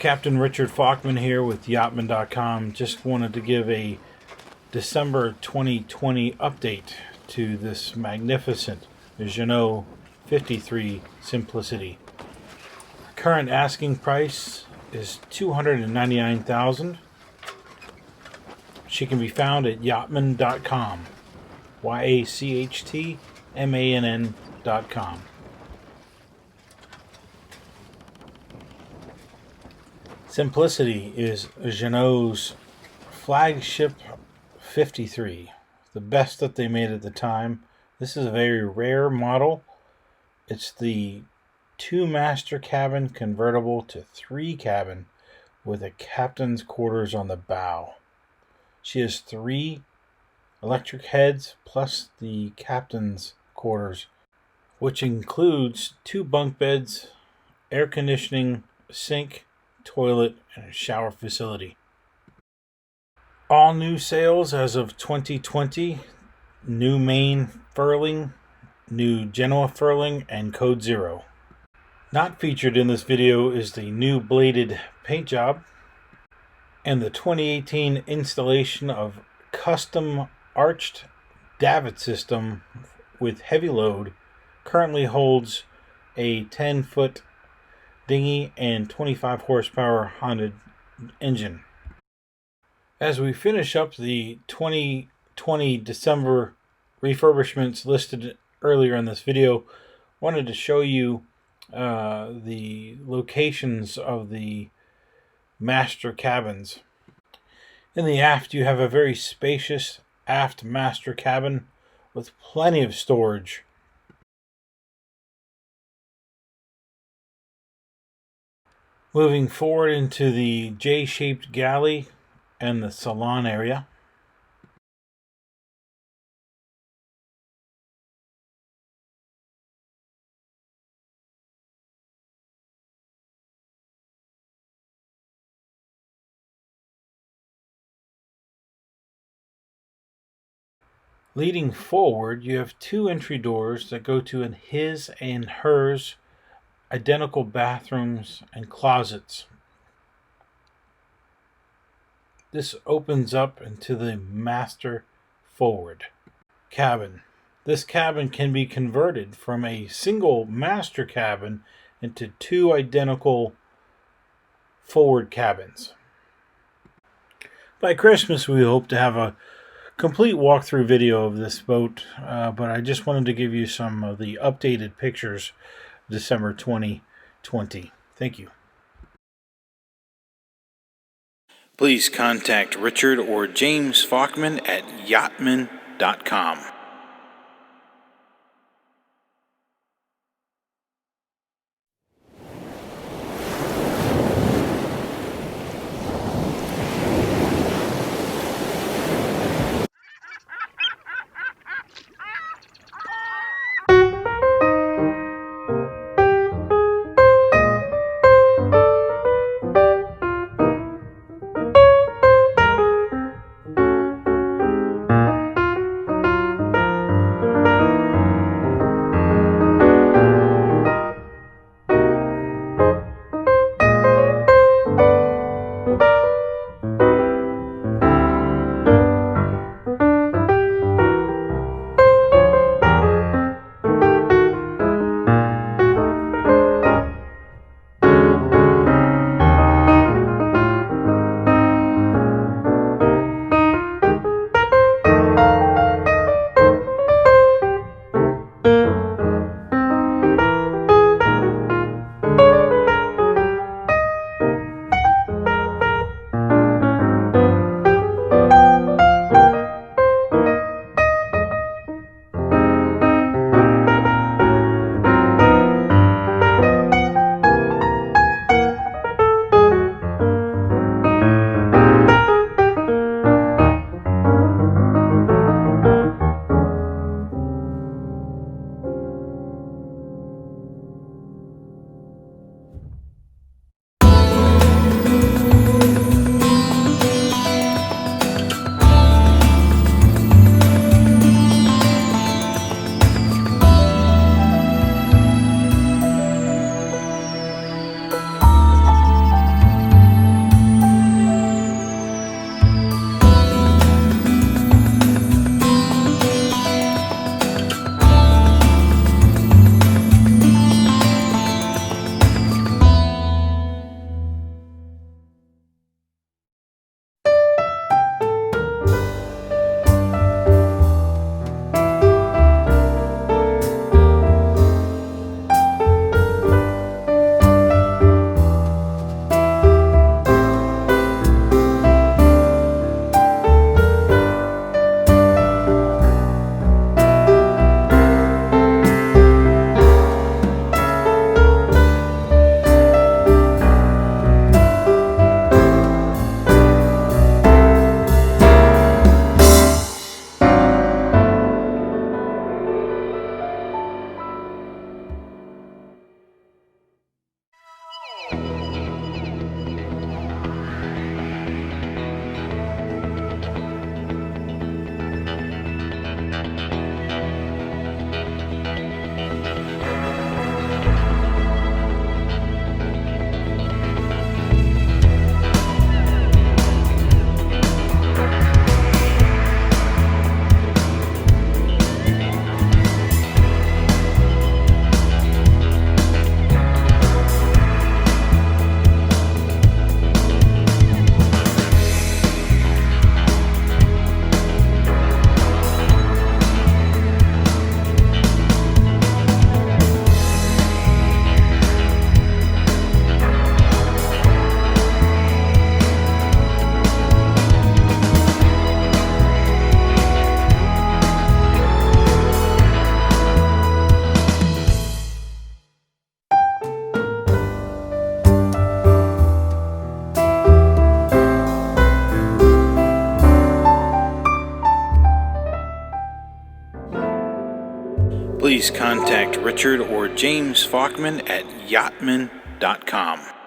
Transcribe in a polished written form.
Captain Richard Fachtmann here with Yachtman.com. Just wanted to give a December 2020 update to this magnificent Jeanneau 53 Simplicity. Current asking price is $299,000. She can be found at Yachtman.com. YACHTMANN.com. Simplicity is Jeanneau's flagship 53, the best that they made at the time. This is a very rare model. It's the 2-master cabin convertible to 3 cabin with a captain's quarters on the bow. She has 3 electric heads plus the captain's quarters, which includes 2 bunk beds, air conditioning, sink, toilet, and a shower facility. All new sales as of 2020, new main furling, new Jeanneau furling, and code 0. Not featured in this video is the new bladed paint job and the 2018 installation of custom arched davit system with heavy load. Currently holds a 10-foot dinghy and 25 horsepower Honda engine. As we finish up the 2020 December refurbishments listed earlier in this video, wanted to show you the locations of the master cabins. In the aft, you have a very spacious aft master cabin with plenty of storage. Moving forward into the J-shaped galley and the Salon area. Leading forward, you have 2 entry doors that go to his and hers identical bathrooms and closets. This opens up into the master forward cabin. This cabin can be converted from a single master cabin into 2 identical forward cabins. By Christmas, we hope to have a complete walkthrough video of this boat, but I just wanted to give you some of the updated pictures December 2020. Thank you. Please contact Richard or James Fachtmann at Yachtman.com. please contact Richard or James Fachtmann at yachtman.com.